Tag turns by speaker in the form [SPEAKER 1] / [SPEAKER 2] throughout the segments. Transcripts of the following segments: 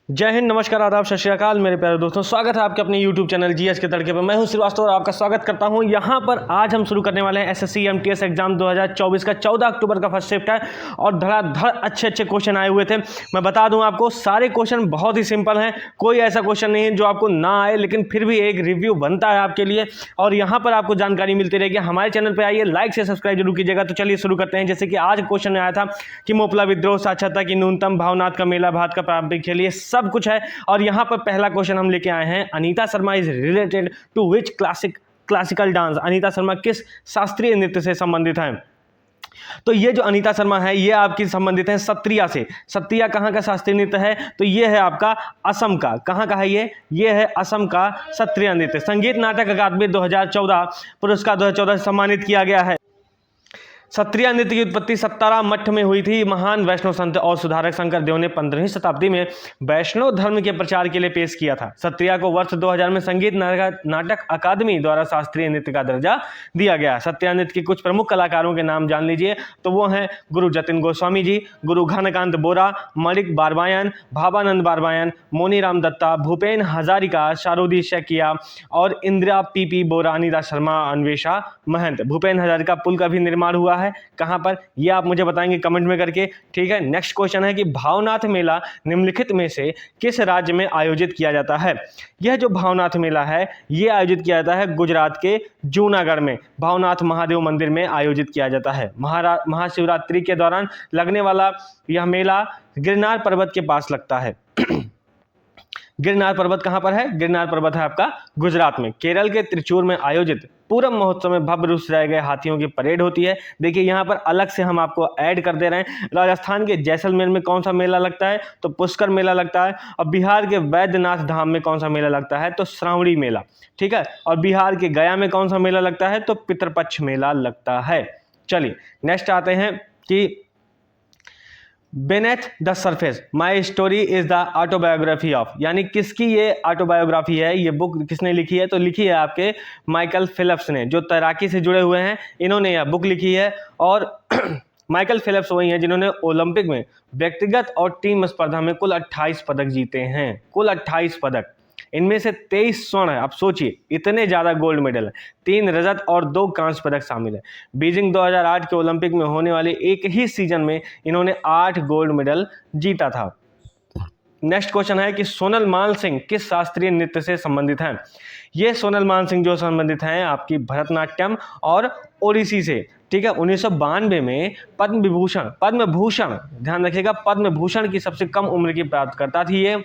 [SPEAKER 1] जय हिंद, नमस्कार, आदाब, सत श्री अकाल मेरे प्यारे दोस्तों। स्वागत है आपके अपने YouTube चैनल जीएस के तड़के पर। मैं हूं श्रीवास्तव और आपका स्वागत करता हूं यहां पर। आज हम शुरू करने वाले हैं एसएससी एमटीएस एग्जाम 2024 का 14 अक्टूबर का फर्स्ट शिफ्ट है और धड़ाधड़ अच्छे क्वेश्चन आए हुए थे। मैं बता दूं आपको, सारे क्वेश्चन बहुत ही सिंपल हैं। कोई ऐसा क्वेश्चन नहीं है जो आपको ना आए, लेकिन फिर भी एक रिव्यू बनता है आपके लिए और यहाँ पर आपको जानकारी मिलती रहेगी। हमारे चैनल पर आइए, लाइक से सब्सक्राइब जरूर कीजिएगा। तो चलिए शुरू करते हैं। जैसे कि आज क्वेश्चन में आया था कि मोपला विद्रोह, साक्षरता की न्यूनतम, भावनाथ का मेला, भारत का पारंपरिक खेल, ये सब कुछ है। और यहां पर पहला क्वेश्चन हम लेके आए हैं, Anita Sharma is related to which classical dance. Anita Sharma किस शास्त्रीय नृत्य से संबंधित है? तो ये जो अनीता शर्मा है ये आपकी संबंधित है सत्रिया से। सत्रिया कहाँ का शास्त्रीय नृत्य है? तो ये है आपका असम का। कहाँ का है ये है असम का सत्रिया नृत्य। संगीत नाटक अकादमी 2014 पुरस्कार 2014 से सम्मानित किया गया है। सत्रिया नृत्य की उत्पत्ति सत्तारा मठ में हुई थी। महान वैष्णव संत और सुधारक शंकर देव ने 15वीं शताब्दी में वैष्णव धर्म के प्रचार के लिए पेश किया था। सत्रिया को वर्ष 2000 में संगीत नाटक अकादमी द्वारा शास्त्रीय नृत्य का दर्जा दिया गया। सत्रिया नृत्य के कुछ प्रमुख कलाकारों के नाम जान लीजिए। तो वो हैं गुरु जतिन गोस्वामी जी, गुरु घनकांत बोरा, मणिक बारबायन, भाबानंद बारबायन, मोनीराम दत्ता, भूपेन हजारिका, शारोदी शैकिया और इंदिरा पीपी बोरा, अनीता शर्मा, अन्वेषा महंत। भूपेन हजारिका पुल का भी निर्माण हुआ है। कहां पर? ये आप मुझे बताएंगे कमेंट में करके, ठीक है। नेक्स्ट क्वेश्चन है कि भावनाथ मेला निम्नलिखित में से किस राज्य में आयोजित किया जाता है? यह जो भावनाथ मेला है ये आयोजित किया जाता है गुजरात के जूनागढ़ में, भावनाथ महादेव मंदिर में आयोजित किया जाता है। महाशिवरात्रि के दौरान लगने वाला यह मेला गिरनार पर्वत के पास लगता है। गिरनार पर्वत कहां पर है? गिरनार पर्वत है आपका गुजरात में। केरल के त्रिचूर में आयोजित पूरम महोत्सव में भव्य रूप से सजाए गए हाथियों की परेड होती है। देखिए यहाँ पर अलग से हम आपको ऐड कर दे रहे हैं। राजस्थान के जैसलमेर में कौन सा मेला लगता है? तो पुष्कर मेला लगता है। और बिहार के वैद्यनाथ धाम में कौन सा मेला लगता है? तो श्रावणी मेला, ठीक है। और बिहार के गया में कौन सा मेला लगता है? तो पितृपक्ष मेला लगता है। चलिए नेक्स्ट आते हैं कि beneath the surface my story is the autobiography of, यानी किसकी ये ऑटोबायोग्राफी है? ये बुक किसने लिखी है? तो लिखी है आपके माइकल फिलिप्स ने, जो तैराकी से जुड़े हुए हैं। इन्होंने यह बुक लिखी है। और माइकल फिलिप्स वही हैं जिन्होंने ओलंपिक में व्यक्तिगत और टीम स्पर्धा में कुल 28 पदक जीते हैं। कुल 28 पदक, इनमें से 23 स्वर्ण है। आप सोचिए इतने ज्यादा गोल्ड मेडल है। 3 रजत और 2 कांस्य पदक शामिल है। बीजिंग 2008 के ओलंपिक में होने वाले एक ही सीजन में इन्होंने 8 गोल्ड मेडल जीता था। नेक्स्ट क्वेश्चन है कि सोनल मान सिंह किस शास्त्रीय नृत्य से संबंधित हैं? ये सोनल मान सिंह जो संबंधित हैं आपकी भरतनाट्यम और ओडिसी से, ठीक है। 1992 में पद्म भूषण ध्यान रखिएगा, पद्म भूषण की सबसे कम उम्र की प्राप्तकर्ता थी ये।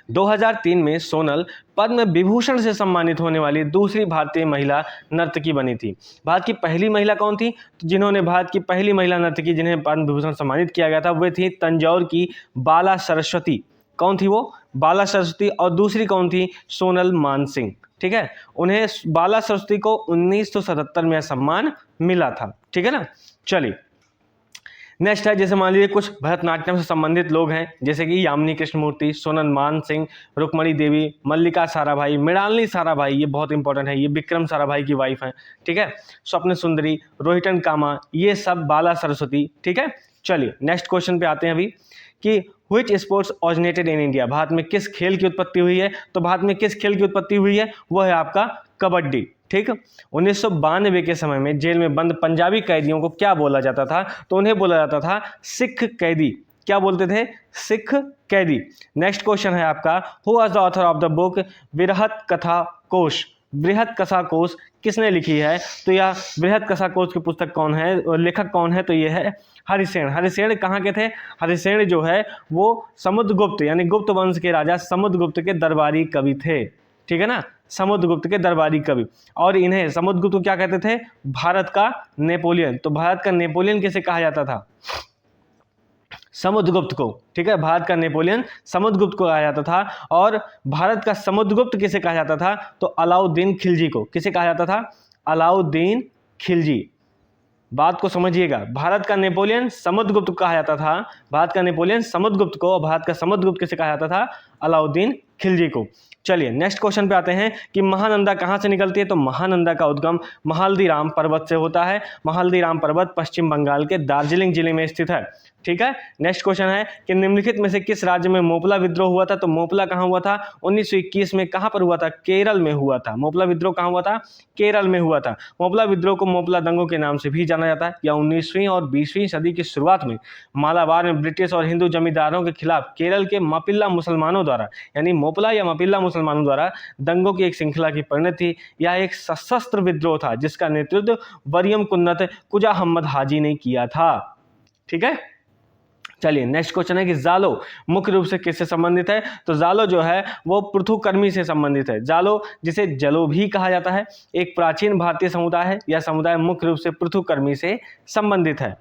[SPEAKER 1] 2003 में सोनल पद्म विभूषण से सम्मानित होने वाली दूसरी भारतीय महिला नर्तकी बनी थी। भारत की पहली महिला कौन थी? तो जिन्होंने भारत की पहली महिला नर्तकी जिन्हें पद्म विभूषण सम्मानित किया गया था वे थी तंजौर की बाला सरस्वती। कौन थी वो? बाला सरस्वती। और दूसरी कौन थी? सोनल मान सिंह, ठीक है। उन्हें बाला सरस्वती को 1977 में सम्मान मिला था, ठीक है ना। चलिए नेक्स्ट है, जैसे मान लीजिए कुछ भरतनाट्यम से संबंधित लोग हैं, जैसे कि यामिनी कृष्णमूर्ति, सोनल मान सिंह, रुक्मणी देवी, मल्लिका साराभाई, मृणालिनी साराभाई, ये बहुत इंपॉर्टेंट है, ये विक्रम साराभाई की वाइफ हैं, ठीक है। स्वप्न सुंदरी, रोहितन कामा, ये सब बाला सरस्वती, ठीक है। चलिए नेक्स्ट क्वेश्चन पे आते हैं अभी कि which sports originated in India, Bharat में किस खेल की उत्पत्ति हुई है? तो भारत में किस खेल की उत्पत्ति हुई है? वो है आपका कबड्डी, ठीक। 1992 के समय में जेल में बंद पंजाबी कैदियों को क्या बोला जाता था? तो उन्हें बोला जाता था सिख कैदी। क्या बोलते थे? सिख कैदी। नेक्स्ट क्वेश्चन है आपका, who was the author of the book बृहत कथा कोश? बृहत कथा कोश किसने लिखी है? तो यह बृहत कथा कोश की पुस्तक कौन है और लेखक कौन है? तो यह है हरिसेन। हरिसेन कहाँ के थे? हरिसेन जो है वो समुद्रगुप्त यानी गुप्त वंश के राजा समुद्रगुप्त के दरबारी कवि थे, ठीक है ना। समुद्रगुप्त के दरबारी कवि। और इन्हें समुद्रगुप्त को क्या कहते थे? भारत का नेपोलियन। तो भारत का नेपोलियन किसे कहा जाता था? समुद्रगुप्त को, ठीक है। भारत का नेपोलियन समुद्रगुप्त को कहा जाता था। और भारत का समुद्रगुप्त किसे कहा जाता था? तो अलाउद्दीन खिलजी को। किसे कहा जाता था? अलाउद्दीन खिलजी। बात को समझिएगा, भारत का नेपोलियन समुद्रगुप्त को कहा जाता था। भारत का नेपोलियन समुद्रगुप्त को, और भारत का समुद्रगुप्त किसे कहा जाता था? अलाउद्दीन खिलजी को। चलिए नेक्स्ट क्वेश्चन पे आते हैं कि महानंदा कहाँ से निकलती है? तो महानंदा का उद्गम महाल्दीराम पर्वत से होता है। महाल्दीराम पर्वत पश्चिम बंगाल के दार्जिलिंग जिले में स्थित है। ठीक है। नेक्स्ट क्वेश्चन है कि निम्नलिखित में से किस राज्य में मोपला विद्रोह हुआ था? तो मोपला कहाँ हुआ था? 1921 में कहाँ पर हुआ था? केरल में हुआ था। मोपला विद्रोह कहाँ हुआ था? केरल में हुआ था। मोपला विद्रोह को मोपला दंगों के नाम से भी जाना जाता है। या 19वीं और 20वीं सदी की शुरुआत में मालाबार में ब्रिटिश और हिंदू जमींदारों के खिलाफ केरल के मापिल्ला मुसलमानों द्वारा, यानी मोपला या मापिल्ला मुसलमानों द्वारा दंगों की एक श्रृंखला की परिणति थी। यह एक सशस्त्र विद्रोह था जिसका नेतृत्व वरियम कुन्नत कुजा अहमद हाजी ने किया था। ठीक है। चलिए नेक्स्ट क्वेश्चन है कि जालो मुख्य रूप से किससे संबंधित है? तो जालो जो है वो पृथुकर्मी से संबंधित है। जालो जिसे जलो भी कहा जाता है एक प्राचीन भारतीय समुदाय है। यह समुदाय मुख्य रूप से पृथुकर्मी से संबंधित है।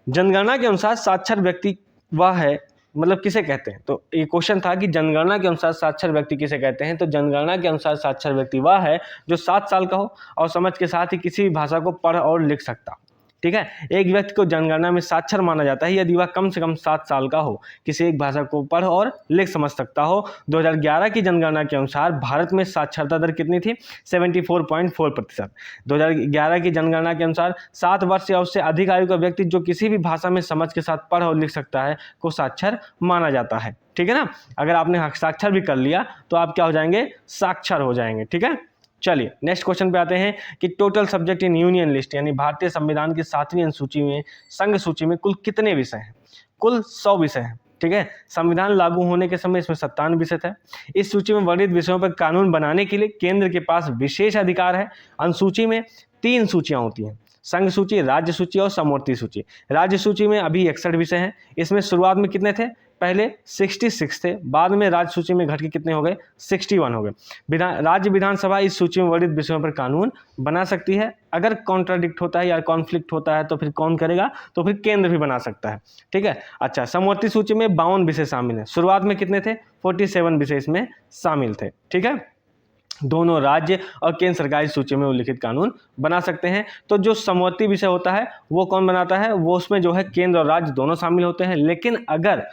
[SPEAKER 1] जनगणना के अनुसार साक्षर व्यक्ति वह है, मतलब किसे कहते हैं? तो ये क्वेश्चन था कि जनगणना के अनुसार साक्षर व्यक्ति किसे कहते हैं? तो जनगणना के अनुसार साक्षर व्यक्ति वह है जो 7 साल का हो और समझ के साथ ही किसी भी भाषा को पढ़ और लिख सकता। ठीक है। एक व्यक्ति को जनगणना में साक्षर माना जाता है यदि वह कम से कम 7 साल का हो, किसी एक भाषा को पढ़ और लिख समझ सकता हो। 2011 की जनगणना के अनुसार भारत में साक्षरता दर कितनी थी? 74.4%। 2011 की जनगणना के अनुसार 7 वर्ष या उससे अधिक आयु का व्यक्ति जो किसी भी भाषा में समझ के साथ पढ़ और लिख सकता है को साक्षर माना जाता है। ठीक है ना। अगर आपने साक्षर भी कर लिया तो आप क्या हो जाएंगे? साक्षर हो जाएंगे। ठीक है। चलिए नेक्स्ट क्वेश्चन पे आते हैं कि total subject in union list, यानी भारतीय संविधान की 7वीं अनुसूची में संघ सूची में कुल कितने विषय हैं? कुल 100 विषय हैं। ठीक है। संविधान लागू होने के समय इसमें 57 विषय थे। इस सूची में वर्णित विषयों पर कानून बनाने के लिए केंद्र के पास विशेष अधिकार है। अनुसूची में 3 सूचियां होती हैं, संघ सूची, राज्य सूची और समवर्ती सूची। राज्य सूची में अभी 61 विषय हैं। इसमें शुरुआत में कितने थे? पहले 66 थे, बाद में राज्य सूची में घट के कितने हो गए? 61 हो गए। राज्य विधानसभा इस सूची में वर्णित विषयों पर कानून बना सकती है। अगर कॉन्ट्राडिक्ट होता है या कॉन्फ्लिक्ट होता है तो फिर कौन करेगा? तो फिर केंद्र भी बना सकता है। ठीक है। अच्छा, समवर्ती सूची में 52 विषय शामिल हैं। शुरुआत में कितने थे? 47 विषय इसमें शामिल थे। ठीक है। दोनों राज्य और केंद्र सरकार इस सूची में उल्लिखित कानून बना सकते हैं। तो जो समवर्ती विषय होता है वो कौन बनाता है? वो उसमें जो है केंद्र और राज्य दोनों शामिल होते हैं। लेकिन अगर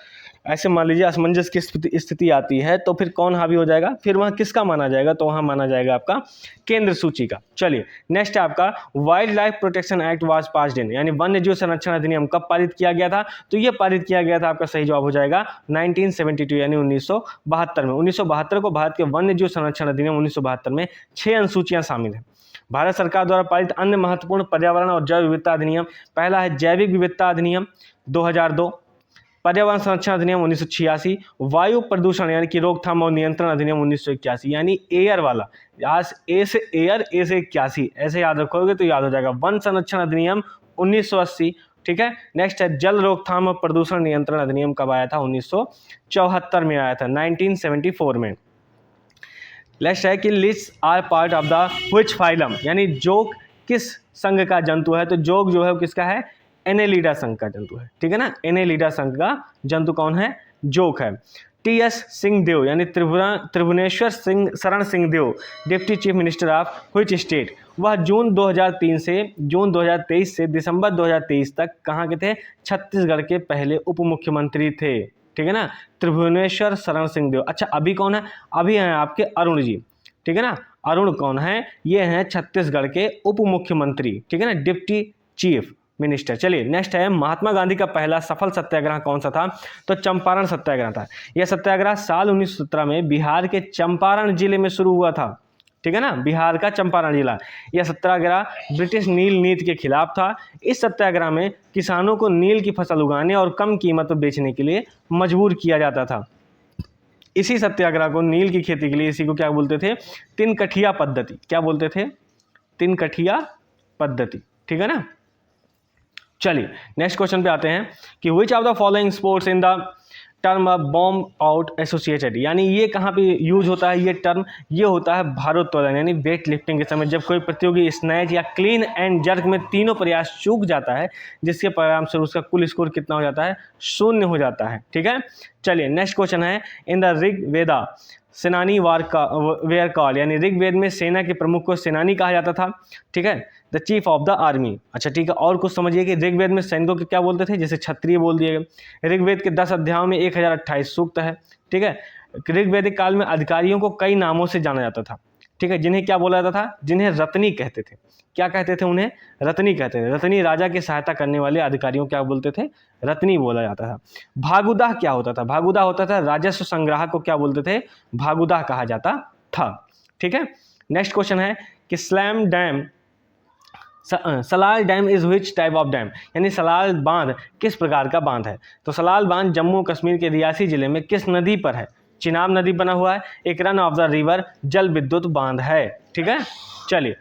[SPEAKER 1] ऐसे मान लीजिए असमंजस की स्थिति आती है तो फिर कौन हावी हो जाएगा? फिर वहाँ किसका माना जाएगा? तो वहाँ माना जाएगा आपका केंद्र सूची का। चलिए नेक्स्ट है आपका wild life protection act was passed in, यानी वन्य जीव संरक्षण अधिनियम कब पारित किया गया था? तो ये पारित किया गया था, आपका सही जवाब हो जाएगा 1972 यानी 1972 में। 1972 को भारत के वन्य जीव संरक्षण अधिनियम 1972 में 6 अनुसूचियां शामिल हैं। भारत सरकार द्वारा पारित अन्य महत्वपूर्ण पर्यावरण और जैव विविधता अधिनियम, पहला है जैविक विविधता अधिनियम 2002, पर्यावरण संरक्षण अधिनियम 1986, वायु प्रदूषण यानी कि रोकथाम और नियंत्रण अधिनियम 1981, यानी एयर वाला, आज ए से एयर, ए से 81, ऐसे याद रखोगे तो याद हो जाएगा। वन संरक्षण अधिनियम 1980। ठीक है। नेक्स्ट है जल रोकथाम और प्रदूषण नियंत्रण अधिनियम कब आया था? 1974 में आया था, 1974 में। नेक्स्ट है कि list are part of the which phylum, यानी जोक किस संघ का जंतु है? तो जोक जो है वो किसका है? एनेलिडा संघ का जंतु है। ठीक है ना। एनेलिडा संघ का जंतु कौन है? जोक है। टी.एस. सिंहदेव यानी त्रिभुवनेश्वर सिंह शरण Singhdeo, deputy chief minister of which state, वह जून 2023 से दिसंबर 2023 तक कहाँ के थे? छत्तीसगढ़ के पहले उप मुख्यमंत्री थे। ठीक है ना। त्रिभुवनेश्वर शरण सिंहदेव। अच्छा, अभी कौन है? अभी हैं आपके अरुण जी। ठीक है ना। अरुण कौन है? ये हैं छत्तीसगढ़ के उप मुख्यमंत्री। ठीक है ना, डिप्टी चीफ मिनिस्टर। चलिए नेक्स्ट है महात्मा गांधी का पहला सफल सत्याग्रह कौन सा था? तो चंपारण सत्याग्रह था। यह सत्याग्रह साल 1917 में बिहार के चंपारण जिले में शुरू हुआ था। ठीक है ना, बिहार का चंपारण जिला। यह सत्याग्रह ब्रिटिश नील नीति के खिलाफ था। इस सत्याग्रह में किसानों को नील की फसल उगाने और कम कीमत पर बेचने के लिए मजबूर किया जाता था। इसी सत्याग्रह को नील की खेती के लिए, इसी को क्या बोलते थे? तिनकठिया पद्धति। क्या बोलते थे? तिनकठिया पद्धति। ठीक है ना। चलिए नेक्स्ट क्वेश्चन पे आते हैं कि which of the following sports in the term of bomb out associated, यानी ये कहाँ पे यूज होता है? ये टर्म ये होता है भारोत्तोलन यानी वेट लिफ्टिंग के समय, जब कोई प्रतियोगी स्नैच या क्लीन एंड जर्क में तीनों प्रयास चूक जाता है, जिसके परिणाम स्वरूप उसका कुल स्कोर कितना हो जाता है? 0 हो जाता है। ठीक है। चलिए नेक्स्ट क्वेश्चन है इन द ऋग्वेदा सेनानी वेयर कॉल, यानी ऋग्वेद में सेना के प्रमुख को सेनानी कहा जाता था। ठीक है। The chief of the army. अच्छा ठीक है, और कुछ समझिए कि ऋग्वेद में सैनिकों को क्या बोलते थे? जैसे क्षत्रिय बोल दिए गए। ऋग्वेद के 10 अध्यायों में 1028 सूक्त है। ठीक है। ऋग्वैदिक काल में अधिकारियों को कई नामों से जाना जाता था। ठीक है, जिन्हें क्या बोला जाता था, जिन्हें रत्नी कहते थे। क्या कहते थे उन्हें? रत्नी कहते थे। रत्नी राजा की सहायता करने वाले अधिकारियों क्या बोलते थे? रत्नी बोला जाता था। भागुदाह क्या होता था? भागुदाह होता था राजस्व संग्राहक को क्या बोलते थे? भागुदाह कहा जाता था। ठीक है, नेक्स्ट क्वेश्चन है कि slam dam, Salal dam is which type of dam, यानी सलाल बांध किस प्रकार का बांध है? तो सलाल बांध जम्मू कश्मीर के रियासी जिले में किस नदी पर है? चिनाब नदी बना हुआ है, एक रन ऑफ द रिवर जल विद्युत बांध है। ठीक है, चलिए,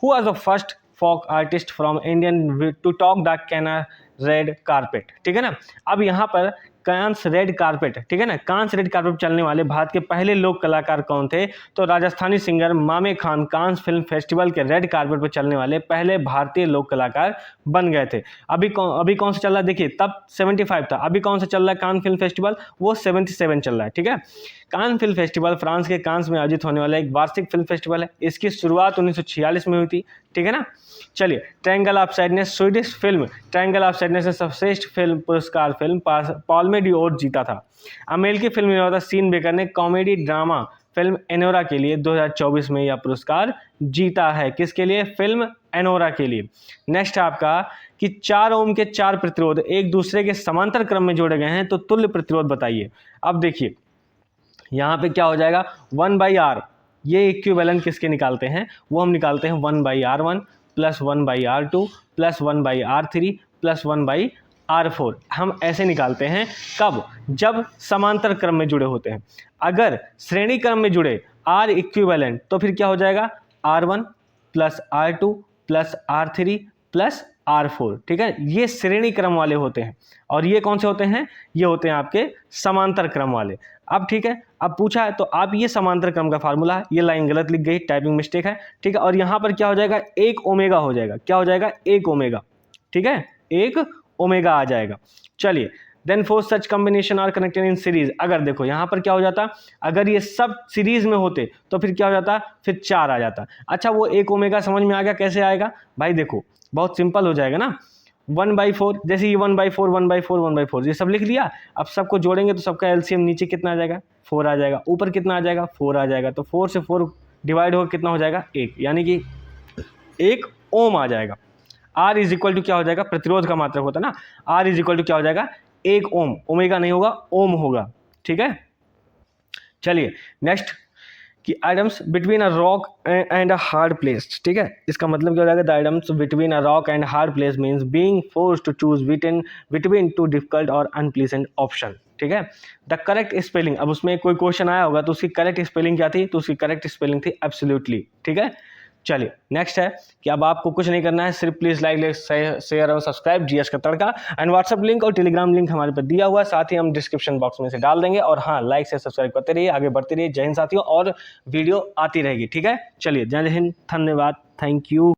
[SPEAKER 1] who was the first folk artist from Indian to talk the Cannes red carpet? ठीक है ना, अब यहाँ पर कांस रेड कारपेट, ठीक है ना, कांस रेड कारपेट चलने वाले भारत के पहले लोक कलाकार कौन थे? तो राजस्थानी सिंगर मामे खान कांस फिल्म फेस्टिवल के रेड कारपेट पर चलने वाले पहले भारतीय लोक कलाकार बन गए थे। अभी कौन सा चल रहा है? देखिए, तब 75 था, अभी कौन सा चल रहा है कान फिल्म फेस्टिवल? वो 77 चल रहा है। ठीक है, कान फिल्म फेस्टिवल फ्रांस के कांस में आयोजित होने वाला एक वार्षिक फिल्म फेस्टिवल है। इसकी शुरुआत 1946 में हुई थी। ठीक है ना, चलिए, triangle of sadness, Swedish film triangle of sadness ने सर्वश्रेष्ठ फिल्म पुरस्कार फिल्म पाल्मे डिओर जीता था। अमेरिकी फिल्म निर्माता सीन बेकर ने कॉमेडी ड्रामा फिल्म एनोरा के लिए 2024 में यह पुरस्कार जीता है। किसके लिए? फिल्म एनोरा के लिए। नेक्स्ट आपका कि 4 ओम के 4 प्रतिरोध एक दूसरे के समांतर क्रम में जोड़े गए हैं, तो तुल्य प्रतिरोध बताइए। अब देखिए, यहाँ पे क्या हो जाएगा? 1/r, ये इक्विवेलेंट किसके निकालते हैं? वो हम निकालते हैं 1/r1 plus 1/r2 plus 1/r3 plus 1/r4। हम ऐसे निकालते हैं कब? जब समांतर क्रम में जुड़े होते हैं। अगर श्रेणी क्रम में जुड़े r इक्विवेलेंट, तो फिर क्या हो जाएगा? r1 plus r2 plus r3 plus r4। ठीक है, ये श्रेणी क्रम वाले होते हैं। और ये कौन से होते हैं? ये होते हैं आपके समांतर क्रम वाले। अब ठीक है, अब पूछा है तो आप ये समांतर क्रम का फार्मूला है, ये लाइन गलत लिख गई, टाइपिंग मिस्टेक है। ठीक है, और यहाँ पर क्या हो जाएगा? 1 ओमेगा हो जाएगा। क्या हो जाएगा? 1 ओमेगा। ठीक है, 1 ओमेगा आ जाएगा। चलिए, then 4 such combination are connected in series. अगर देखो यहाँ पर क्या हो जाता, अगर ये सब सीरीज में होते तो फिर क्या हो जाता? फिर 4 आ जाता। अच्छा, वो 1 ओमेगा समझ में आ गया कैसे आएगा? भाई देखो, बहुत सिंपल हो जाएगा ना। 1/4, जैसे ये 1/4 1/4 1/4 ये सब लिख लिया। अब सबको जोड़ेंगे तो सबका एलसीएम नीचे कितना आ जाएगा? 4 आ जाएगा। ऊपर कितना आ जाएगा? 4 आ जाएगा। तो 4 से 4 डिवाइड होकर कितना हो जाएगा? 1, यानी कि 1 ओम आ जाएगा। R इज इक्वल टू क्या हो जाएगा? प्रतिरोध का मात्रक होता है ना, R इज इक्वल टू क्या हो जाएगा? 1 ओम। ओमेगा नहीं होगा, ओम होगा। ठीक है, चलिए नेक्स्ट कि items between a rock and a hard place. ठीक है, इसका मतलब क्या हो जाएगा? The items between a rock and hard place means being forced to choose between two difficult और अनप्लीजेंट ऑप्शन। ठीक है, द करेक्ट स्पेलिंग, अब उसमें कोई क्वेश्चन आया होगा तो उसकी करेक्ट स्पेलिंग क्या थी? तो उसकी करेक्ट स्पेलिंग थी एब्सोल्युटली। ठीक है, चलिए नेक्स्ट है कि अब आपको कुछ नहीं करना है, सिर्फ प्लीज लाइक शेयर और सब्सक्राइब जीएस का तड़का। एंड व्हाट्सअप लिंक और टेलीग्राम लिंक हमारे पर दिया हुआ है, साथ ही हम डिस्क्रिप्शन बॉक्स में से डाल देंगे। और हाँ, लाइक से सब्सक्राइब करते रहिए, आगे बढ़ते रहिए। जय हिंद साथियों, और वीडियो आती रहेगी। ठीक है, चलिए, जय हिंद, धन्यवाद, थैंक यू।